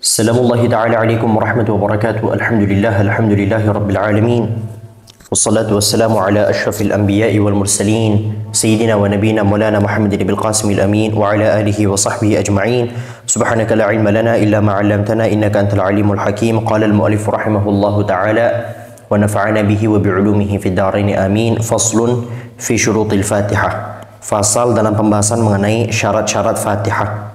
Assalamualaikum ta'ala alaikum warahmatullahi wabarakatuh. Alhamdulillahi rabbil alamin. Wassalatu wassalamu ala ashrafil anbiya'i wal mursalin sayyidina wa nabiyina maulana Muhammadin bil qasimil amin wa ala alihi wa sahbihi ajma'in. Subhanaka la ilma lana illa ma 'allamtana innaka antal alimul hakim. Qala al mu'allif rahimahullahu ta'ala wa nafa'ana bihi wa bi'ulumihi fid dharain amin. Faslun fi syurutil Fatihah. Fasal dalam pembahasan mengenai syarat-syarat Fatihah.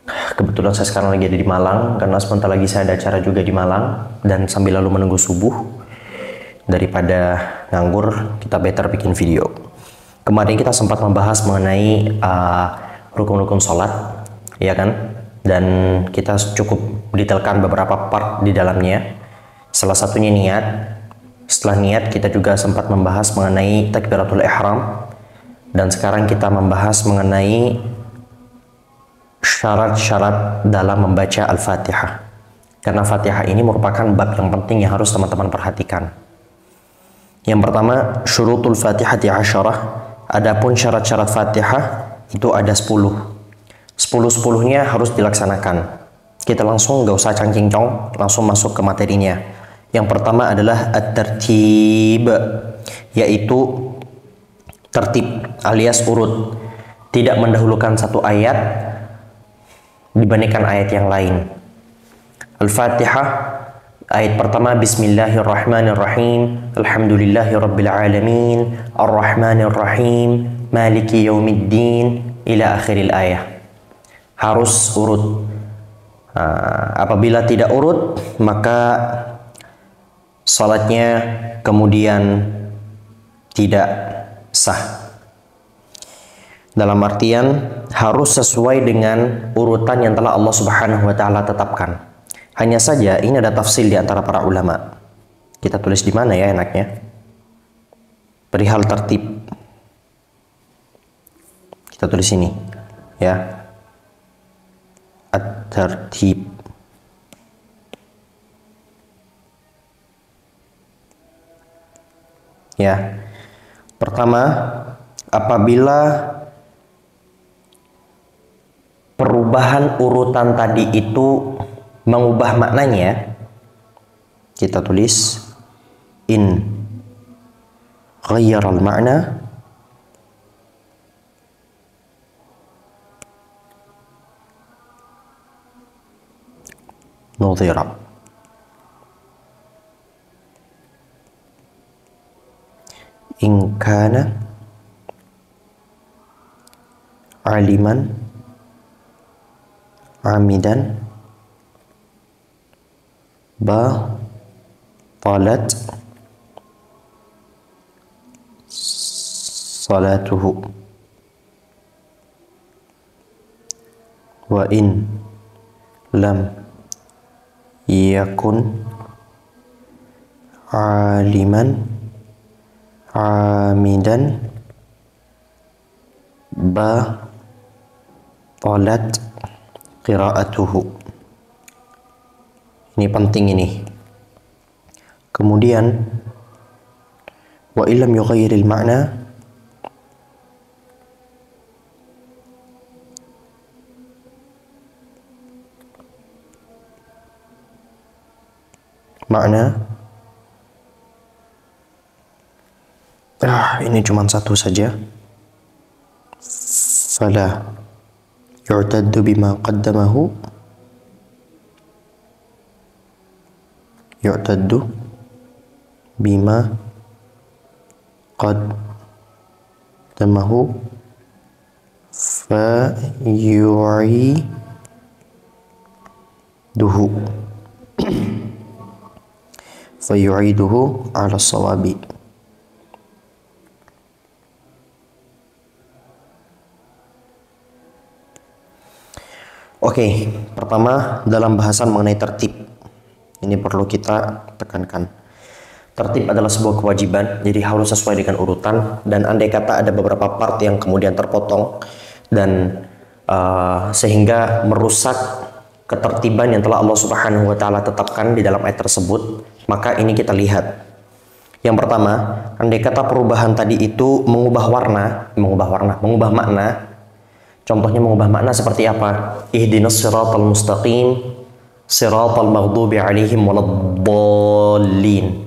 Kebetulan saya sekarang lagi ada di Malang karena sebentar lagi saya ada acara juga di Malang, dan sambil lalu menunggu subuh, daripada nganggur kita better bikin video. Kemarin kita sempat membahas mengenai rukun-rukun sholat, ya kan? Dan kita cukup detailkan beberapa part di dalamnya. Salah satunya niat. Setelah niat kita juga sempat membahas mengenai takbiratul ihram, dan sekarang kita membahas mengenai syarat-syarat dalam membaca Al-Fatihah. Karena Fatihah ini merupakan bab yang penting yang harus teman-teman perhatikan. Yang pertama, syurutul Fatihati asyarah. Adapun syarat-syarat Fatihah itu ada 10. 10-10-nya harus dilaksanakan. Kita langsung nggak usah cangcing-cong, langsung masuk ke materinya. Yang pertama adalah at-tertib, yaitu tertib alias urut. Tidak mendahulukan satu ayat dibandingkan ayat yang lain. Al-Fatihah ayat pertama Bismillahirrahmanirrahim. Alhamdulillahirabbil alamin, Arrahmanirrahim, Maliki yaumiddin ila akhiril ayah. Harus urut. Apabila tidak urut, maka salatnya kemudian tidak sah. Dalam artian harus sesuai dengan urutan yang telah Allah Subhanahu wa taala tetapkan. Hanya saja ini ada tafsil di antara para ulama. Kita tulis di mana ya enaknya? Perihal tertib. Kita tulis ini, ya. At-tertib. Ya. Pertama, apabila perubahan urutan tadi itu mengubah maknanya, kita tulis in ghayyaral ma'na nudhira. In kana aliman amidan batalat salatuhu wa in lam yakun aliman amidan batalat qira'atuhu. Ini penting ini. Kemudian wa illam yughayyiril ma'na ini cuma satu saja. Fala yu'taddu bima qaddamahu fa yu'iduhu ala sawabi. Oke, pertama dalam bahasan mengenai tertib, ini perlu kita tekankan. Tertib adalah sebuah kewajiban, jadi harus sesuai dengan urutan. Dan andai kata ada beberapa part yang kemudian terpotong dan sehingga merusak ketertiban yang telah Allah Subhanahu wa taala tetapkan di dalam ayat tersebut, maka ini kita lihat. Yang pertama, andai kata perubahan tadi itu mengubah makna, Contohnya mengubah makna seperti apa? Ihdinas siratal mustaqim, siratal maghdubi alaihim waladdallin.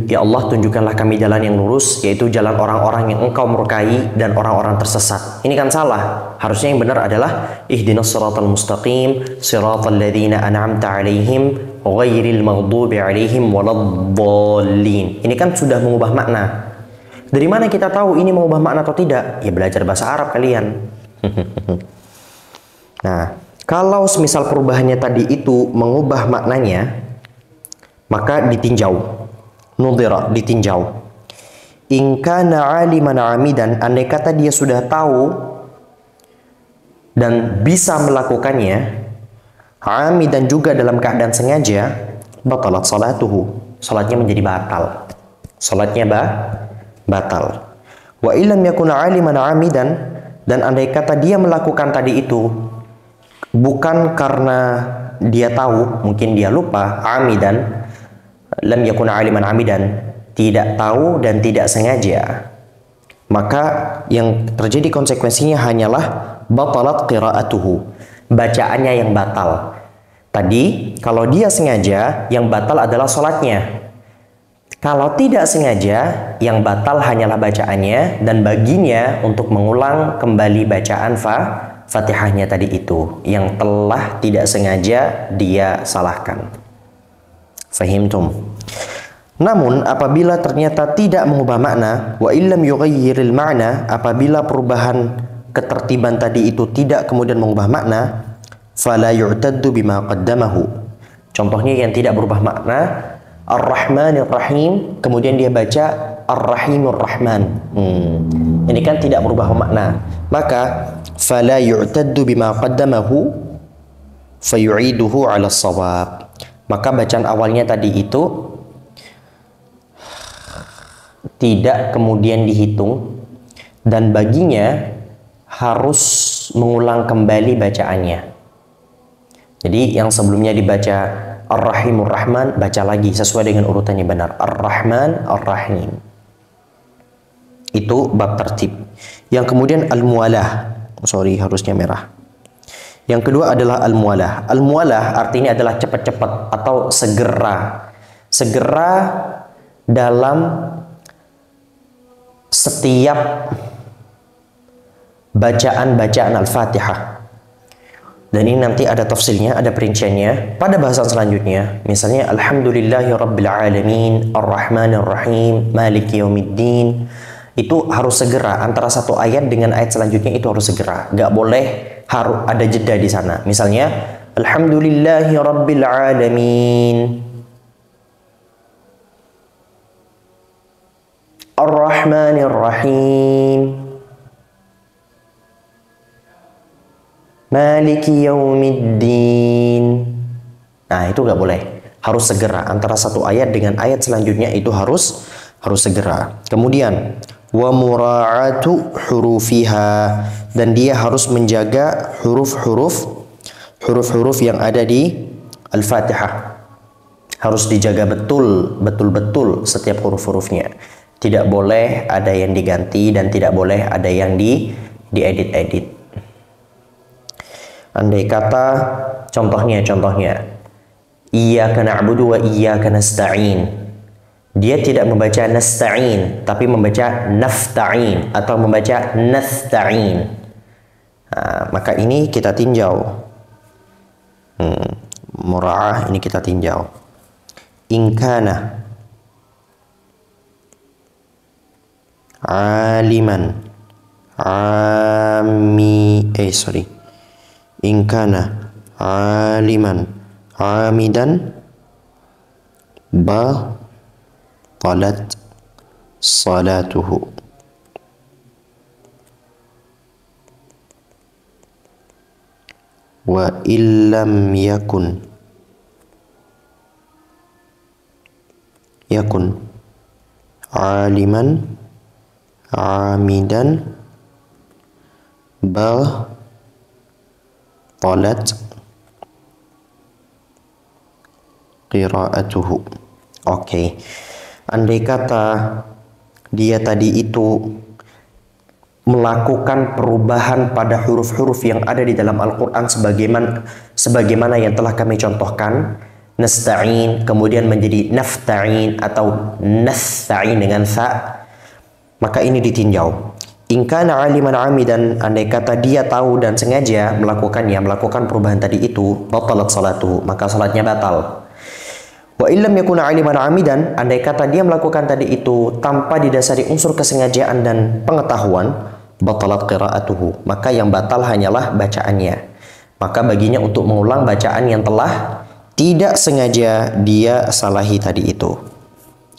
Ya Allah, tunjukkanlah kami jalan yang lurus, yaitu jalan orang-orang yang Engkau murkai dan orang-orang tersesat. Ini kan salah. Harusnya yang benar adalah ihdinas siratal mustaqim, siratal ladzina an'amta alaihim, ghairil maghdubi alaihim waladdallin. Ini kan sudah mengubah makna. Dari mana kita tahu ini mengubah makna atau tidak? Ya belajar bahasa Arab kalian. Nah, kalau semisal perubahannya tadi itu mengubah maknanya, maka ditinjau. Nudhira, ditinjau. In kana aliman amidan, andai kata dia sudah tahu dan bisa melakukannya, amidan juga dalam keadaan sengaja, batalat salatuhu, salatnya menjadi batal. Salatnya batal. Wa illam yakun aliman amidan, dan andai kata dia melakukan tadi itu bukan karena dia tahu, mungkin dia lupa, amidan, lam yakun aliman amidan, tidak tahu dan tidak sengaja, maka yang terjadi konsekuensinya hanyalah batalat qiraatuhu, bacaannya yang batal. Tadi kalau dia sengaja, yang batal adalah sholatnya. Kalau tidak sengaja, yang batal hanyalah bacaannya, dan baginya untuk mengulang kembali bacaan Fatihahnya tadi itu yang telah tidak sengaja dia salahkan. Fahimtum? Namun apabila ternyata tidak mengubah makna, wa illam yughayyiril ma'na, apabila perubahan ketertiban tadi itu tidak kemudian mengubah makna, fala yu'taddu bima qaddamahu. Contohnya yang tidak berubah makna, Ar-Rahmanir Rahim, kemudian dia baca Ar-Rahimur Rahman. Ini kan tidak berubah makna. Maka fala yu'taddu bima qaddamahu fayu'iduhu 'ala shawab. Maka bacaan awalnya tadi itu tidak kemudian dihitung dan baginya harus mengulang kembali bacaannya. Jadi yang sebelumnya dibaca Ar-Rahimur Rahman, baca lagi sesuai dengan urutannya benar. Ar-Rahman, Ar-Rahim. Itu bab tertib. Yang kemudian Al-Mualah. Sorry, harusnya merah. Yang kedua adalah Al-Mualah. Al-Mualah artinya adalah cepat-cepat atau segera. Segera dalam setiap bacaan-bacaan Al-Fatihah. Dan ini nanti ada tafsirnya, ada perinciannya pada bahasan selanjutnya. Misalnya Alhamdulillahi Rabbil Alamin, Ar-Rahmanir Rahim, Maliki Yaumiddin. Itu harus segera, antara satu ayat dengan ayat selanjutnya itu harus segera. Gak boleh harus ada jeda di sana. Misalnya Alhamdulillahi Rabbil Alamin, Ar-Rahmanir Rahim, Maliki Yaumiddin. Nah, itu nggak boleh. Harus segera. Antara satu ayat dengan ayat selanjutnya itu harus segera. Kemudian wa mura'atu hurufiha, dan dia harus menjaga huruf-huruf yang ada di Al-Fatihah. Harus dijaga betul-betul setiap huruf-hurufnya. Tidak boleh ada yang diganti dan tidak boleh ada yang diedit-edit. Andai kata contohnya iyyaka na'budu wa iyyaka nasta'in, dia tidak membaca nasta'in tapi membaca nafta'in atau membaca nasta'in. Nah, maka ini kita tinjau. Mura'ah ini kita tinjau. In kana aliman in kana aliman amidan batalat salatuhu. Wa illam yakun aliman amidan batalat qiraatuhu. Oke. Andai kata dia tadi itu melakukan perubahan pada huruf-huruf yang ada di dalam Al-Quran sebagaimana yang telah kami contohkan, nasta'in kemudian menjadi nafta'in atau nasta'in dengan sa, maka ini ditinjau. In kana aliman amidan, andai kata dia tahu dan sengaja melakukan perubahan tadi itu, batalat salatu, maka salatnya batal. Wa illam yakuna aliman amidan, andai kata dia melakukan tadi itu tanpa didasari unsur kesengajaan dan pengetahuan, batalat qira'atuhu, maka yang batal hanyalah bacaannya. Maka baginya untuk mengulang bacaan yang telah tidak sengaja dia salahi tadi itu.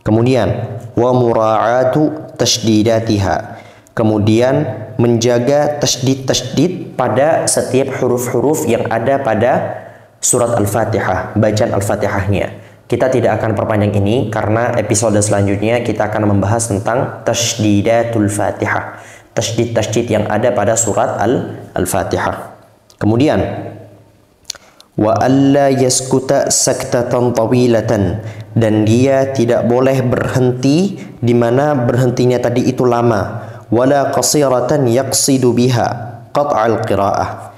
Kemudian wa mura'atu tasydidatiha, kemudian menjaga tasydid pada setiap huruf-huruf yang ada pada surat Al-Fatihah, bacaan Al-Fatihahnya. Kita tidak akan perpanjang ini karena episode selanjutnya kita akan membahas tentang tasydidatul Fatihah, tasydid yang ada pada surat Al-Fatihah. Kemudian wa alla yaskuta saktatan tawilatan, dan dia tidak boleh berhenti di mana berhentinya tadi itu lama, wala qasiratan yaqsidu biha qat'al qiraah,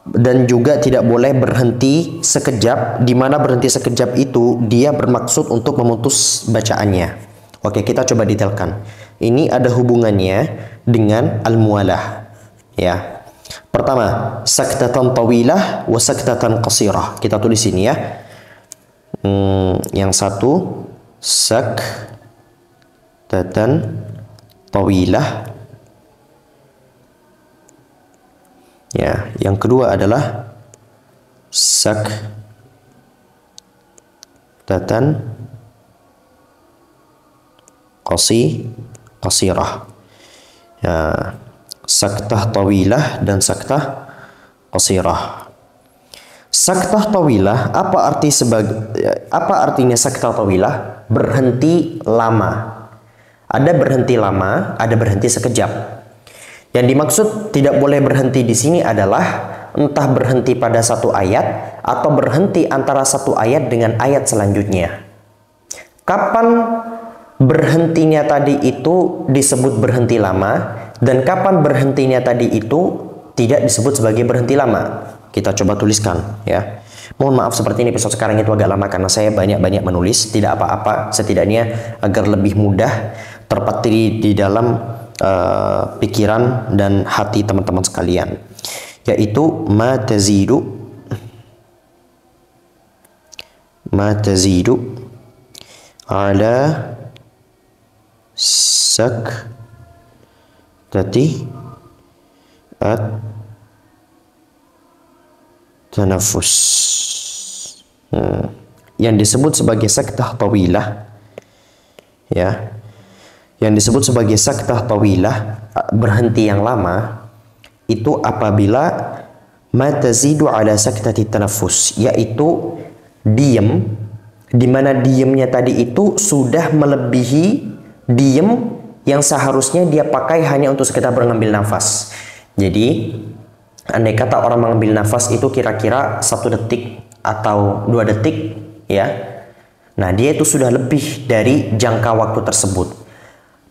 dan juga tidak boleh berhenti sekejap di mana berhenti sekejap itu dia bermaksud untuk memutus bacaannya. Oke, kita coba detailkan. Ini ada hubungannya dengan al-muwalah, ya. Pertama, saktatan tawilah wa saktatan qasirah. Kita tulis sini ya. Yang satu saktatan tawilah. Ya, yang kedua adalah saktatan qasirah. Ya, saktah tawilah dan saktah qasirah. Saktah tawilah, apa artinya saktah tawilah? Berhenti lama. Ada berhenti lama, ada berhenti sekejap. Yang dimaksud tidak boleh berhenti di sini adalah entah berhenti pada satu ayat atau berhenti antara satu ayat dengan ayat selanjutnya. Kapan berhentinya tadi itu disebut berhenti lama, dan kapan berhentinya tadi itu tidak disebut sebagai berhenti lama? Kita coba tuliskan ya. Mohon maaf seperti ini episode sekarang itu agak lama karena saya banyak menulis. Tidak apa-apa, setidaknya agar lebih mudah terpatri di dalam pikiran dan hati teman-teman sekalian, yaitu ma tazidu ala saktati at-tanaffus. Yang disebut sebagai saktah tawilah, ya. Yang disebut sebagai saktah tawilah, berhenti yang lama, itu apabila ma tazidu ala saktati tanaffus, yaitu diam, di mana diamnya tadi itu sudah melebihi diam yang seharusnya dia pakai hanya untuk sekedar mengambil nafas. Jadi andai kata orang mengambil nafas itu kira-kira 1 detik atau 2 detik, ya. Nah, dia itu sudah lebih dari jangka waktu tersebut.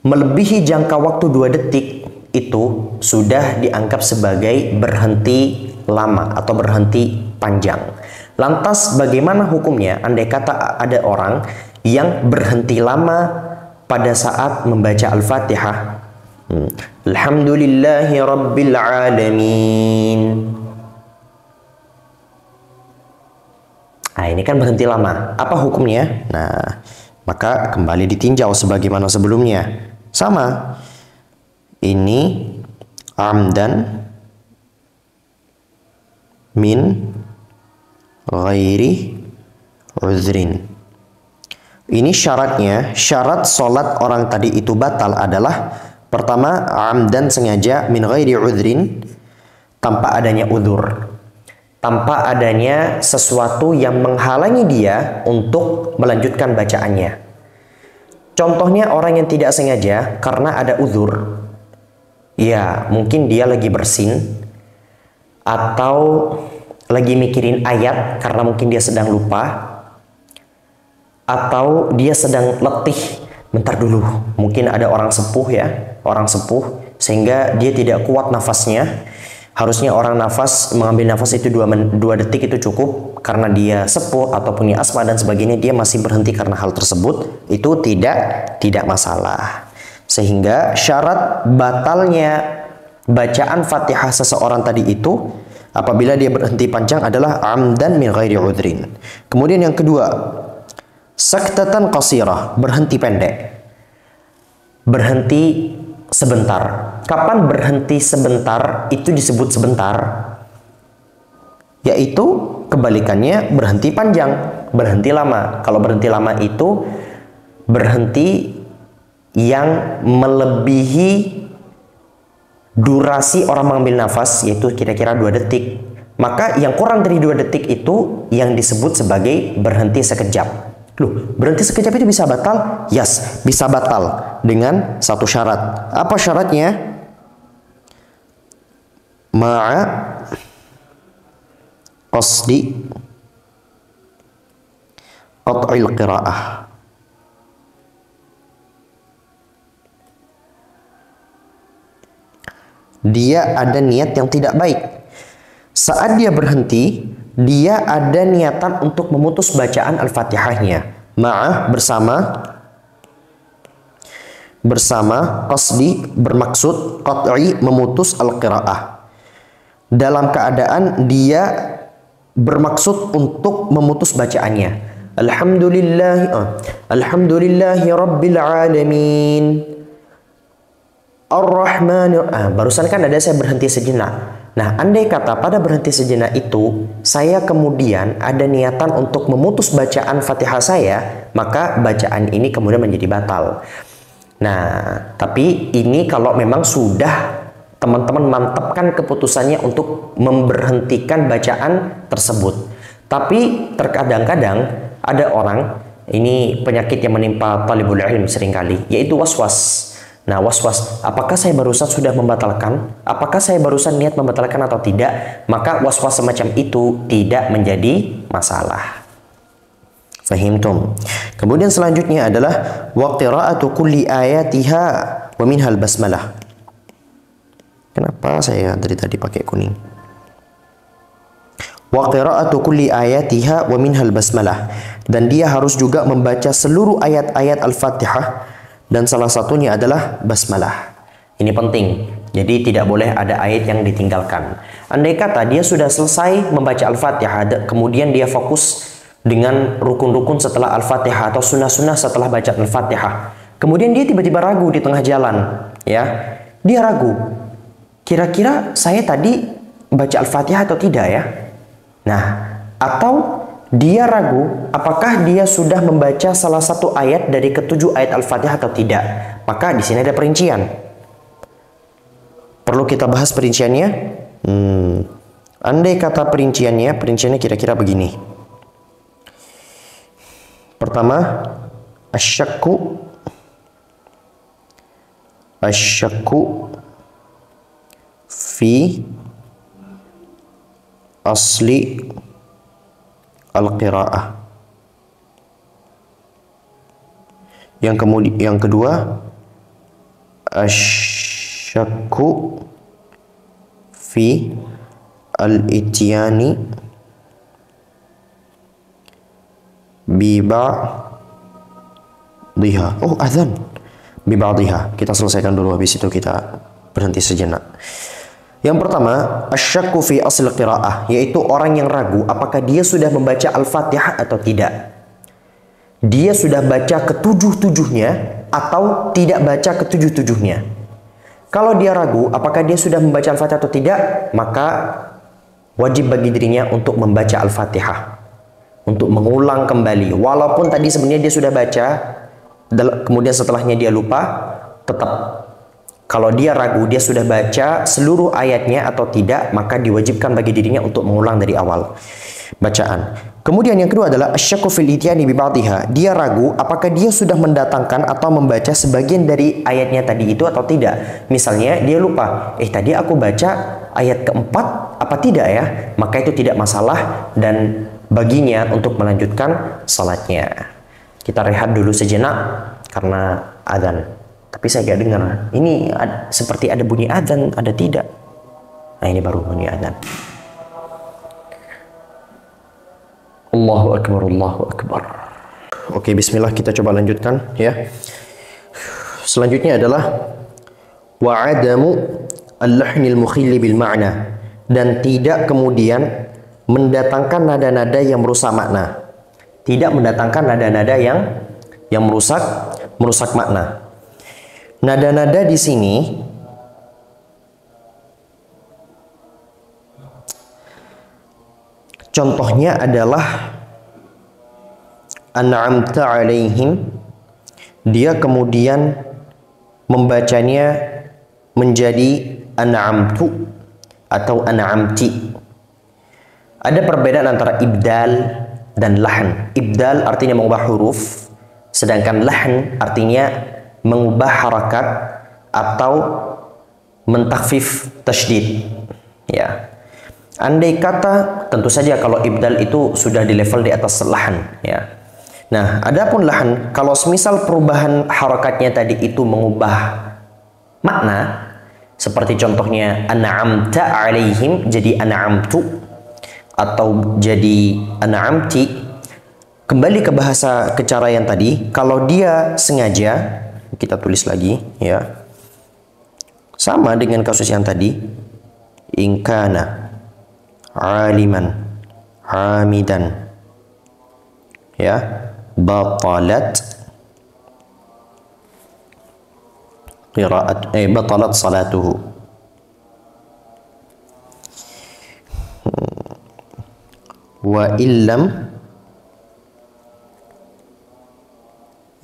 Melebihi jangka waktu 2 detik itu sudah dianggap sebagai berhenti lama atau berhenti panjang. Lantas bagaimana hukumnya andai kata ada orang yang berhenti lama pada saat membaca Al-Fatihah? Alhamdulillahi Rabbil Alamin. Nah, ini kan berhenti lama. Apa hukumnya? Nah, maka kembali ditinjau sebagaimana sebelumnya. Sama. Ini amdan min ghairi uzrin. Ini syaratnya, syarat sholat orang tadi itu batal adalah pertama, amdan sengaja, min ghairi uzrin, tanpa adanya udzur, tanpa adanya sesuatu yang menghalangi dia untuk melanjutkan bacaannya. Contohnya orang yang tidak sengaja karena ada udzur, ya mungkin dia lagi bersin atau lagi mikirin ayat karena mungkin dia sedang lupa, atau dia sedang letih. Bentar dulu, mungkin ada orang sepuh ya, orang sepuh sehingga dia tidak kuat nafasnya. Harusnya orang mengambil nafas itu 2 detik itu cukup, karena dia sepuh atau punya asma dan sebagainya, dia masih berhenti karena hal tersebut, itu tidak masalah. Sehingga syarat batalnya bacaan Fatihah seseorang tadi itu apabila dia berhenti panjang adalah amdan min ghairi udhrin. Kemudian yang kedua, saktatan qasirah, berhenti pendek. Berhenti sebentar. Kapan berhenti sebentar itu disebut sebentar? Yaitu kebalikannya berhenti panjang, berhenti lama. Kalau berhenti lama itu berhenti yang melebihi durasi orang mengambil nafas, yaitu kira-kira 2 detik. Maka yang kurang dari 2 detik itu yang disebut sebagai berhenti sekejap. Loh, berhenti sekejap itu bisa batal? Yes, bisa batal dengan satu syarat. Apa syaratnya? Ma'a qasdi qat'il qira'ah. Dia ada niat yang tidak baik. Saat dia berhenti, dia ada niatan untuk memutus bacaan Al-Fatihahnya. Ma'ah bersama qasdi bermaksud, qat'i memutus al-qira'ah. Dalam keadaan dia bermaksud untuk memutus bacaannya. Alhamdulillahi rabbil alamin. Ar-Rahmanir. Barusan kan ada saya berhenti sejenak. Nah, andai kata pada berhenti sejenak itu, saya kemudian ada niatan untuk memutus bacaan Fatihah saya, maka bacaan ini kemudian menjadi batal. Nah, tapi ini kalau memang sudah teman-teman mantapkan keputusannya untuk memberhentikan bacaan tersebut. Tapi terkadang-kadang ada orang, ini penyakit yang menimpa talibul ilm seringkali, yaitu waswas. Nah, waswas, apakah saya barusan sudah membatalkan? Apakah saya barusan niat membatalkan atau tidak? Maka waswas semacam itu tidak menjadi masalah. Fahimtum? Kemudian selanjutnya adalah wa qira'atu kulli ayatiha wa minhal basmalah. Kenapa saya dari tadi pakai kuning? Wa qira'atu kulli ayatiha wa minhal basmalah. Dan dia harus juga membaca seluruh ayat-ayat Al-Fatihah, dan salah satunya adalah basmalah. Ini penting. Jadi tidak boleh ada ayat yang ditinggalkan. Andai kata dia sudah selesai membaca Al-Fatihah, kemudian dia fokus dengan rukun-rukun setelah Al-Fatihah atau sunnah-sunnah setelah baca Al-Fatihah. Kemudian dia tiba-tiba ragu di tengah jalan, ya. Dia ragu. Kira-kira saya tadi baca Al-Fatihah atau tidak ya? Nah, atau dia ragu apakah dia sudah membaca salah satu ayat dari ke-7 ayat Al-Fatihah atau tidak. Maka di sini ada perincian. Perlu kita bahas perinciannya? Andai kata perinciannya kira-kira begini. Pertama, asyakku fi asli al-qira'ah. Yang kedua, asyakku fi al-ityani bi ba'dihha. Oh, azan. Bi ba'dihha. Kita selesaikan dulu, habis itu kita berhenti sejenak. Yang pertama, asyakku fi asl qiraah, yaitu orang yang ragu apakah dia sudah membaca Al-Fatihah atau tidak. Dia sudah baca ke-7-7-nya atau tidak baca ke-7-7-nya. Kalau dia ragu apakah dia sudah membaca Al-Fatihah atau tidak, maka wajib bagi dirinya untuk membaca Al-Fatihah, untuk mengulang kembali. Walaupun tadi sebenarnya dia sudah baca, kemudian setelahnya dia lupa, tetap kalau dia ragu dia sudah baca seluruh ayatnya atau tidak, maka diwajibkan bagi dirinya untuk mengulang dari awal bacaan. Kemudian yang kedua adalah asyakku fil ityani bi ba'dihha. Dia ragu apakah dia sudah mendatangkan atau membaca sebagian dari ayatnya tadi itu atau tidak. Misalnya dia lupa, tadi aku baca ayat keempat apa tidak ya? Maka itu tidak masalah dan baginya untuk melanjutkan salatnya. Kita rehat dulu sejenak karena adzan tapi saya nggak dengar. Ini seperti ada bunyi adzan, ada tidak? Nah, ini baru bunyi adzan. Allahu Akbar, Allahu Akbar. Oke, bismillah, kita coba lanjutkan ya. Selanjutnya adalah wa'adamu al-lahnil mukhilli bil ma'na, dan tidak kemudian mendatangkan nada-nada yang merusak makna. Tidak mendatangkan nada-nada yang merusak makna. Nada-nada di sini contohnya adalah an'amta alaihim, dia kemudian membacanya menjadi an'amtu atau an'amti. Ada perbedaan antara ibdal dan lahn. Ibdal artinya mengubah huruf, sedangkan lahn artinya mengubah harakat atau mentakhfif tasydid. Ya. Andai kata, tentu saja kalau ibdal itu sudah di level di atas lahn, ya. Nah, adapun lahn, kalau semisal perubahan harakatnya tadi itu mengubah makna, seperti contohnya an'amta alaihim jadi an'amtu atau jadi an'amti, kembali ke bahasa ke cara yang tadi, kalau dia sengaja, kita tulis lagi ya, sama dengan kasus yang tadi, in kana aliman hamidan, ya, batalat qiraat batalat salatuhu. Wa illam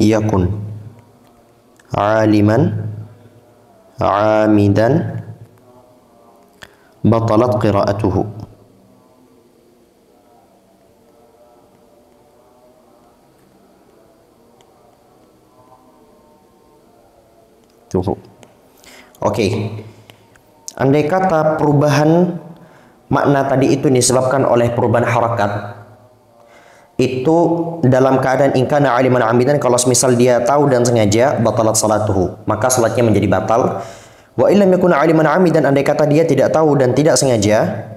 yakun aliman amidan batalat qiraatuhu. Oke. Andai kata perubahan makna tadi itu disebabkan oleh perubahan harakat, itu dalam keadaan in kana aliman amidan, kalau semisal dia tahu dan sengaja, batalat salatuhu, maka salatnya menjadi batal. Wa illam yakun aliman amidan, andai kata dia tidak tahu dan tidak sengaja,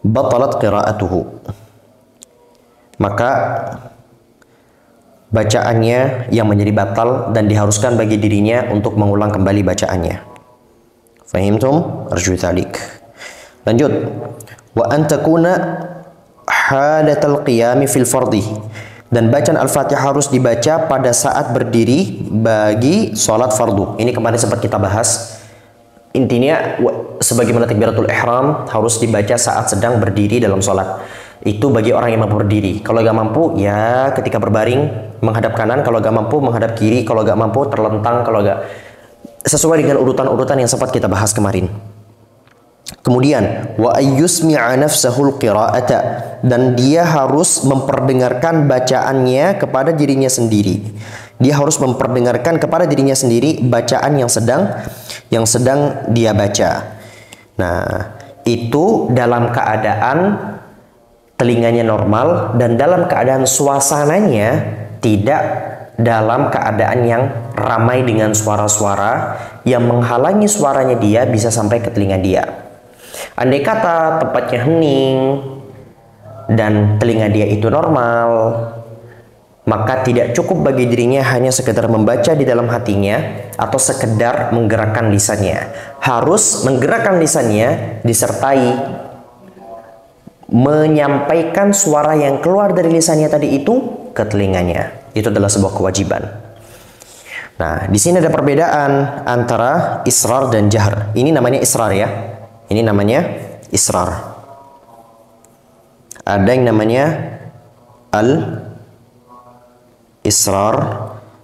batalat qiraatuhu, maka bacaannya yang menjadi batal dan diharuskan bagi dirinya untuk mengulang kembali bacaannya. Fahimtum? Arju dzalik. Lanjut. Wa an takuna halatal qiyami fil fardhi, dan bacaan Al-Fatihah harus dibaca pada saat berdiri bagi sholat fardu. Ini kemarin sempat kita bahas. Intinya sebagaimana takbiratul ihram harus dibaca saat sedang berdiri dalam sholat. Itu bagi orang yang mampu berdiri. Kalau gak mampu, ya ketika berbaring menghadap kanan. Kalau gak mampu, menghadap kiri. Kalau gak mampu, terlentang. Kalau gak, sesuai dengan urutan-urutan yang sempat kita bahas kemarin. Kemudian wa ayyusmi'a nafsahul qira'ata, dan dia harus memperdengarkan bacaannya kepada dirinya sendiri. Dia harus memperdengarkan kepada dirinya sendiri bacaan yang sedang dia baca. Nah, itu dalam keadaan telinganya normal dan dalam keadaan suasananya tidak dalam keadaan yang ramai dengan suara-suara yang menghalangi suaranya dia bisa sampai ke telinga dia. Andai kata tempatnya hening dan telinga dia itu normal, maka tidak cukup bagi dirinya hanya sekedar membaca di dalam hatinya atau sekedar menggerakkan lisannya. Harus menggerakkan lisannya disertai menyampaikan suara yang keluar dari lisannya tadi itu ke telinganya. Itu adalah sebuah kewajiban. Nah, di sini ada perbedaan antara israr dan jahr. Ini namanya israr ya. Ini namanya israr. Ada yang namanya al-israr,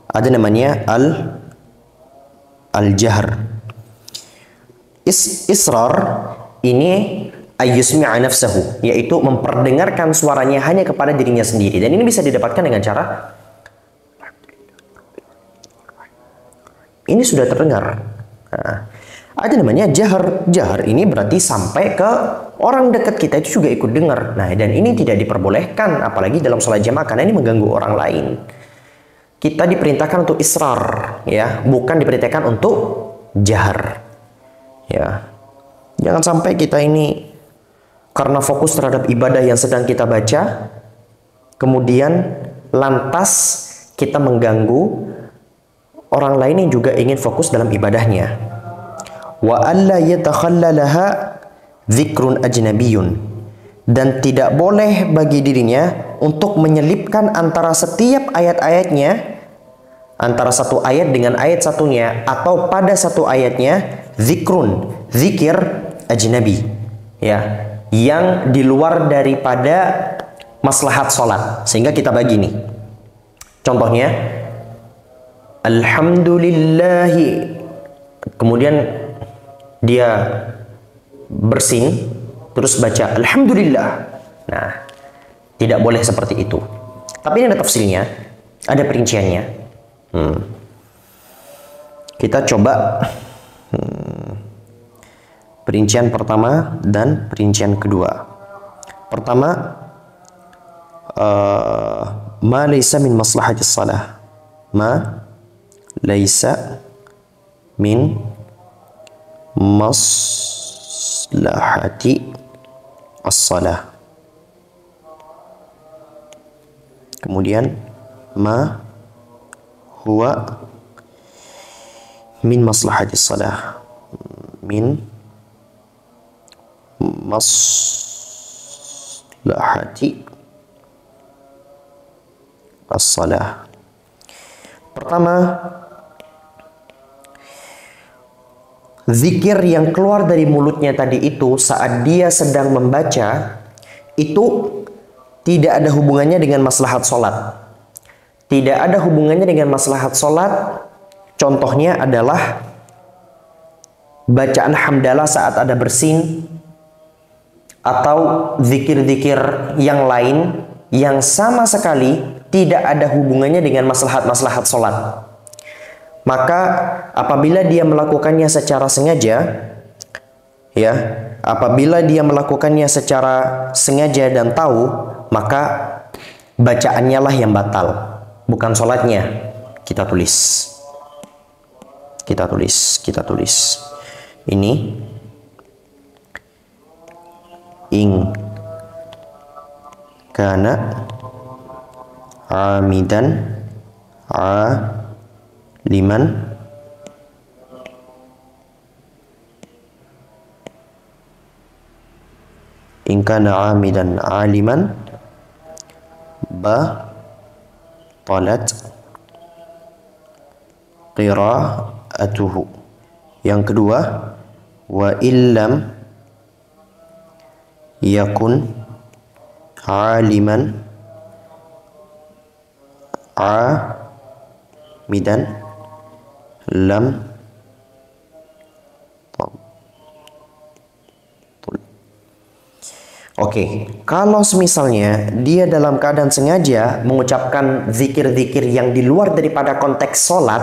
ada namanya al-jahr. Israr ini ayyusmi'a nafsahu, yaitu memperdengarkan suaranya hanya kepada dirinya sendiri, dan ini bisa didapatkan dengan cara ini sudah terdengar. Nah, ada namanya jahr. Jahr ini berarti sampai ke orang dekat kita itu juga ikut dengar. Nah, dan ini tidak diperbolehkan apalagi dalam sholat jamaah karena ini mengganggu orang lain. kita diperintahkan untuk israr, ya, bukan diperintahkan untuk jahar. Ya. Jangan sampai kita ini karena fokus terhadap ibadah yang sedang kita baca, kemudian lantas kita mengganggu orang lain yang juga ingin fokus dalam ibadahnya. Wa alla yatakhallalaha dzikrun ajnabiyyun. Dan tidak boleh bagi dirinya untuk menyelipkan antara setiap ayat-ayatnya, antara satu ayat dengan ayat satunya, atau pada satu ayatnya zikrun, zikir ajnabi, ya, yang di luar daripada maslahat sholat. Sehingga kita bagi nih, contohnya alhamdulillahi, kemudian dia bersin terus baca alhamdulillah. Nah, tidak boleh seperti itu. Tapi ini ada tafsirnya, ada perinciannya. Kita coba perincian pertama dan perincian kedua. Pertama, ma laysa min maslahatis salah. Ma laysa min maslahati as-salah. Kemudian ma huwa min maslahati as-salah, min maslahati as-salah. Pertama, zikir yang keluar dari mulutnya tadi itu saat dia sedang membaca itu tidak ada hubungannya dengan maslahat sholat. Tidak ada hubungannya dengan maslahat sholat. Contohnya adalah bacaan hamdalah saat ada bersin, atau zikir-zikir yang lain yang sama sekali tidak ada hubungannya dengan maslahat-maslahat sholat. Maka apabila dia melakukannya secara sengaja, ya, apabila dia melakukannya secara sengaja dan tahu, maka bacaannya lah yang batal, bukan sholatnya. Kita tulis. Ini in kana amidan liman in kana amidan aliman talat qira'atuhu. Yang kedua, wa illam yakun aliman amidan lam Oke, kalau misalnya dia dalam keadaan sengaja mengucapkan zikir-zikir yang di luar daripada konteks sholat,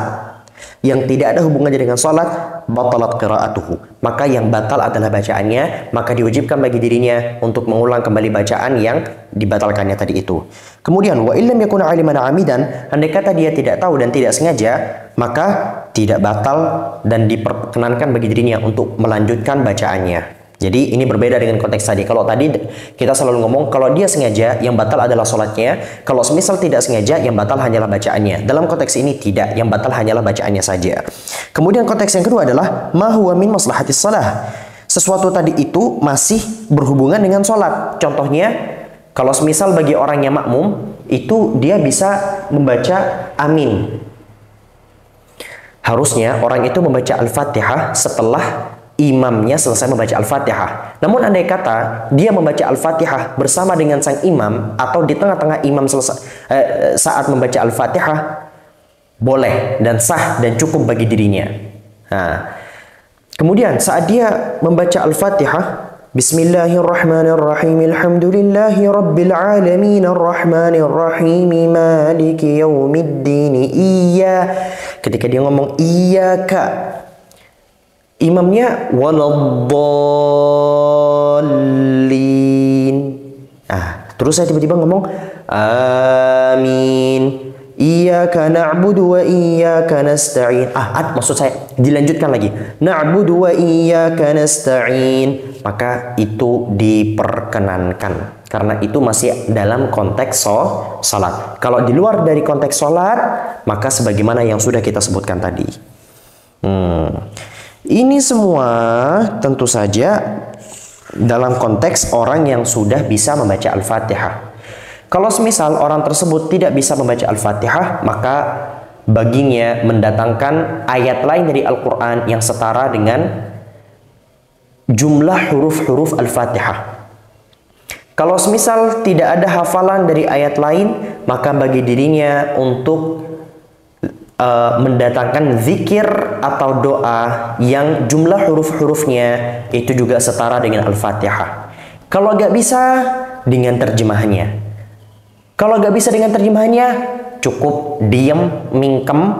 yang tidak ada hubungannya dengan sholat, batalat qira'atuhu, maka yang batal adalah bacaannya, maka diwajibkan bagi dirinya untuk mengulang kembali bacaan yang dibatalkannya tadi itu. Kemudian, wa illam yakun aliman amidan, andai kata dia tidak tahu dan tidak sengaja, maka tidak batal dan diperkenankan bagi dirinya untuk melanjutkan bacaannya. Jadi ini berbeda dengan konteks tadi. Kalau tadi kita selalu ngomong kalau dia sengaja yang batal adalah sholatnya. Kalau semisal tidak sengaja yang batal hanyalah bacaannya. Dalam konteks ini tidak, yang batal hanyalah bacaannya saja. Kemudian konteks yang kedua adalah ma huwa min maslahatis shalah. Sesuatu tadi itu masih berhubungan dengan sholat. Contohnya kalau semisal bagi orang yang makmum itu dia bisa membaca amin. Harusnya orang itu membaca Al-Fatihah setelah imamnya selesai membaca Al-Fatihah. Namun andai kata dia membaca Al-Fatihah bersama dengan sang imam atau di tengah-tengah imam selesai saat membaca Al-Fatihah, boleh dan sah dan cukup bagi dirinya. Nah, kemudian saat dia membaca Al-Fatihah, Bismillahirrahmanirrahim, Alhamdulillahi Rabbil Alamin, Ar-Rahmanirrahim, Maliki Yawmiddin, ketika dia ngomong iyyaka, imamnya waladdallin. Terus saya tiba-tiba ngomong amin. Iyyaka na'budu wa iyyaka nasta'in. Maksud saya dilanjutkan lagi. Na'budu wa iyyaka nasta'in. Maka itu diperkenankan. Karena itu masih dalam konteks salat. Kalau di luar dari konteks salat, maka sebagaimana yang sudah kita sebutkan tadi. Ini semua tentu saja dalam konteks orang yang sudah bisa membaca Al-Fatihah. Kalau semisal orang tersebut tidak bisa membaca Al-Fatihah, maka baginya mendatangkan ayat lain dari Al-Quran yang setara dengan jumlah huruf-huruf Al-Fatihah. Kalau semisal tidak ada hafalan dari ayat lain, maka bagi dirinya untuk mendatangkan zikir atau doa yang jumlah huruf-hurufnya itu juga setara dengan Al-Fatihah. Kalau nggak bisa, dengan terjemahannya. Kalau nggak bisa dengan terjemahannya, cukup diam, mingkem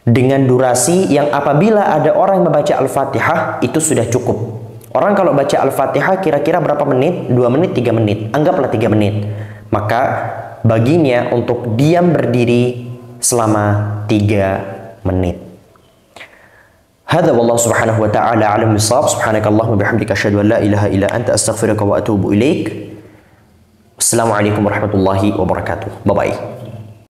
dengan durasi yang apabila ada orang yang membaca Al-Fatihah, itu sudah cukup. Orang kalau baca Al-Fatihah kira-kira berapa menit? 2 menit, 3 menit. Anggaplah 3 menit. Maka baginya untuk diam berdiri selama 3 menit. Hadza wallahu subhanahu wa ta'ala a'lam bissawab. Subhanakallahumma bihamdika asyhadu an la ilaha illa anta astaghfiruka wa atubu ilaik. Assalamualaikum warahmatullahi wabarakatuh. Bye bye.